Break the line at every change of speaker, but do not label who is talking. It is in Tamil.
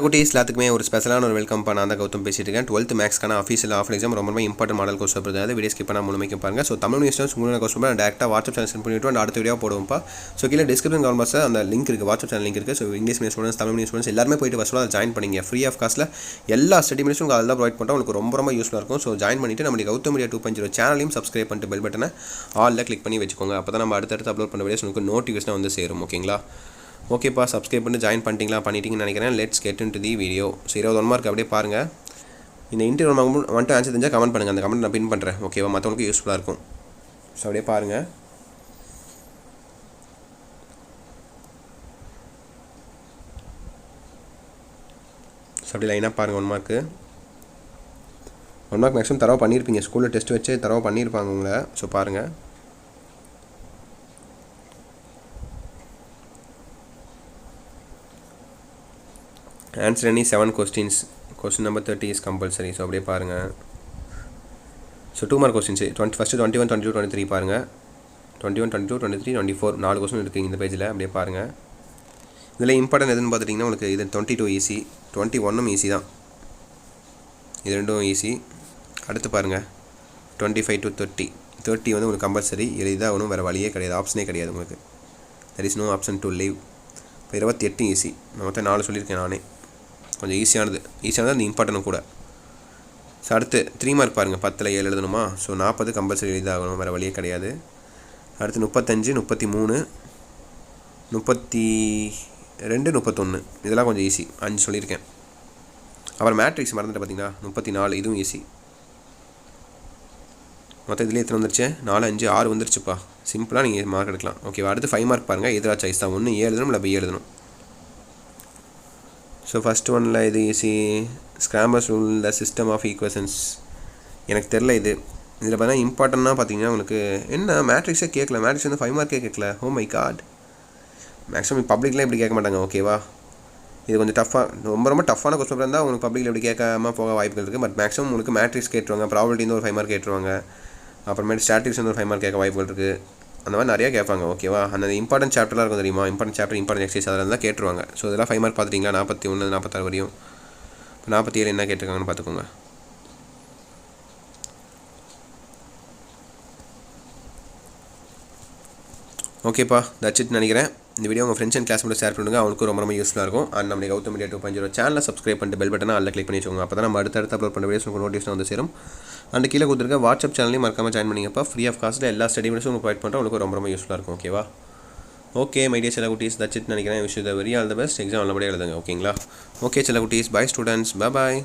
குட்டீஸ் எல்லாத்துக்குமே ஒரு ஸ்பெஷலான ஒரு வெல்கம் நான் தான் கௌதம் பேசிட்டு இருக்கேன். 12th மேக்ஸ்க்கான ஆஃபீஷியல் ஆஃப் எக்ஸாம் ரொம்ப இம்பார்ட்டன்ட் மாடல் கோர்ஸ் வருது. வீடியோ ஸ்கிப் பண்ணால் முழுமைக்கு பாருங்க. ஸோ தமிழ் நியூஸ் உங்களுக்கு கோர்ஸ் நான் டேரெக்டாக வாட்ஸ்அப் சேனல் சென்ட் பண்ணிவிட்டு அடுத்த வீடியோ போடுவோம்ப்பா. ஸோ கீழே டிஸ்கிரிப்ஷன் கால்பாஸில் அந்த லிங்க் இருக்குது, வாட்ஸ்அப் சேனல் லிங்க் இருக்குது. So English medium students, Tamil medium students எல்லாருமே போய்ட்டு ஃபஸ்ட்டு அதை ஜாயின் பண்ணிங்க. ஃப்ரீ ஆஃப் காஸ்ட்டில் எல்லா ஸ்டடி மினிட்ஸும் உங்களுக்கு அதெல்லாம் ப்ரொவைட் பண்ணுறோம். உங்களுக்கு ரொம்ப யூஸ்ஃபுல்லாக இருக்கும். ஸோ ஜாயின் பண்ணிவிட்டு நம்ம கௌதம் மீடியா 2.0 சேனலையும் சப்ஸ்கிரைப் பண்ணிட்டு பெல் பட்டனை ஆலில் கிளிக் பண்ணி வச்சுக்கோங்க. அப்போ தான் நம்ம அடுத்தடுத்து அப்லோட் பண்ண வீடியோஸ் உங்களுக்கு நோட்டிஃபிகேஷன் வந்து சேரும். ஓகேங்களா? ஓகேப்பா, சப்ஸ்கிரைப் பண்ணி ஜாயின் பண்ணிட்டீங்கன்னு நினைக்கிறேன். Let's get into the video. So 21 mark அப்படியே பாருங்கள். இந்த இன்டர்வியூ வந்துட்டு ஆன்சர் தெரிஞ்சால் கமெண்ட் பண்ணுங்கள். அந்த கமெண்ட் நான் பின் பண்ணுறேன். ஓகேவா? மற்றவங்களுக்கு யூஸ்ஃபுல்லாக இருக்கும். ஸோ அப்படியே பாருங்கள். ஸோ அப்படி லைனாக பாருங்கள். 1 மார்க் மேக்ஸிமம் தரவாக பண்ணியிருப்பீங்க. ஸ்கூலில் டெஸ்ட் வச்சு தரவாக பண்ணியிருப்பாங்க உங்களை. ஸோ பாருங்கள். Answer any 7 questions. Question number 30 is compulsory. So அப்படியே பாருங்கள். ஸோ 2 மார்க் கொஸ்டின்ஸ் ஃபஸ்ட்டு 21, 22, 23 பாருங்கள். 21, 22, 23, 24 4 கொஸ்டின் இருக்குது இந்த பேஜில். அப்படியே பாருங்கள். இதில் இம்பார்ட்டன் எதுன்னு பார்த்துட்டிங்கன்னா உங்களுக்கு இது 22 ஈஸி, 21 ஈஸி தான். இது ரெண்டும் ஈஸி. அடுத்து பாருங்கள் 25 to 30 வந்து உங்களுக்கு கம்பல்சரி. இதாக ஒன்றும் வேறு வழியே கிடையாது, ஆப்ஷனே கிடையாது உங்களுக்கு. There is no option to leave. இப்போ 28 ஈஸி. நான் மொத்தம் 4 சொல்லியிருக்கேன் நானே. கொஞ்சம் ஈஸியானது அந்த இம்பார்ட்டனும் கூட. ஸோ அடுத்து 3 மார்க் பாருங்கள். 10ல் 7 எழுதணுமா? ஸோ 40 கம்பல்சரி எழுதாகணும், வேறு வழியே கிடையாது. அடுத்து 35, 33, 32, 31 இதெல்லாம் கொஞ்சம் ஈஸி. 5 சொல்லியிருக்கேன். அப்புறம் மேட்ரிக்ஸ் மறந்துட்டு பார்த்தீங்களா? 34 இதுவும் ஈஸி. மொத்தம் இதுலேயே எத்தனை வந்துருச்சு? 4, 5, 6 வந்துருச்சுப்பா. சிம்பிளாக நீங்கள் மார்க் எடுக்கலாம். ஓகேவா? அடுத்து 5 மார்க் பாருங்கள். எதிராக சாய்ஸ் தான். ஒன்று ஏ எழுதணும், இல்லை பி எழுதணும். ஸோ ஃபஸ்ட் ஒன்னில் இது easy. Cramer's rule the system of equations. எனக்கு தெரில இது. இதில் பார்த்தீங்கன்னா இம்பார்ட்டன்னா பார்த்தீங்கன்னா உங்களுக்கு என்ன மேட்ரிக்ஸே கேட்கல. மேட்ரிக்ஸ் வந்து 5 மார்க்கே கேட்கல. Oh my god. மேக்ஸிமம் பப்ளிக்லாம் இப்படி கேட்க மாட்டாங்க. ஓகேவா? இது கொஞ்சம் ரொம்ப டஃப்பான கொஸ்டின் இருந்தால் உங்களுக்கு பப்ளிக்கில் இப்படி கேட்காம போக வாய்ப்புகள் இருக்குது. பட் மேக்ஸிமம் உங்களுக்கு மேட்ரிக்ஸ் கேட்டுருவாங்க, ப்ராபபிலிட்டி ஒரு 5 மார்க் கேட்டுருவாங்க. அப்புறமேட்டு ஸ்டாட்டிக்ஸ் வந்து ஒரு 5 மார்க் கேட்க வாய்ப்புகள் இருக்குது. அந்த மாதிரி நிறையா கேட்பாங்க. ஓகேவா? அந்த இம்பார்ட்டன்ட் சாப்டர்லாம் இருக்கும் தெரியுமா? இம்பார்ட்டன்ட் எக்ஸைஸ் அதெல்லாம் தான் கேட்டுருவாங்க. ஸோ இதெல்லாம் 5 மார்க் பார்த்துட்டிங்களா? 41, 46 வரையும். இப்போ 47 என்ன கேட்டிருக்காங்கன்னு பார்த்துக்கோங்க. ஓகேப்பா, தட்ஸ் இட் நினைக்கிறேன். இந்த வீடியோ உங்கள் ஃப்ரெண்ட்ஸ் அண்ட் கிளாஸ் மட்டும் ஷேர் பண்ணுங்கள். அவங்களுக்கும் ரொம்ப யூஸ்ஃபுல்லாக இருக்கும். அண்ட் நம்ம கௌதம் மீடியா 2.0 சேனலை சப்ஸ்கிரைப் பண்ணிட்டு பெல் பட்டனை அதில் கிளிக் பண்ணி வச்சுக்கோங்க. அப்போ தான் நம்ம அடுத்தடுத்து அப்லோட் பண்ண வீடியோஸ் உங்களுக்கு நோட்டிஃபிகேஷன் வந்து சேரும். அண்ட் கீழே கொடுத்துருக்க வாட்ஸ்அப் சேனலையும் மறக்காமல் ஜாயின் பண்ணிங்கப்பா. ஃப்ரீ ஆஃப் காஸ்ட்டில் எல்லா ஸ்டடி மெட்டீரியல்ஸும் உங்களுக்கு ப்ரொவைட் பண்ணுறோம். உங்களுக்கு ரொம்ப யூஸ்ஃபுல்லாக இருக்கும். ஓகேவா? ஓகே மை டியர் செல்ல குட்டீஸ், தட்ஸ் இட் நினைக்கிறேன். Wish you the very all the best. Exam நல்லபடியாக எழுதுங்க. ஓகேங்களா? ஓகே செல்ல குட்டீஸ், பை ஸ்டூடெண்ட்ஸ், பை பாய்.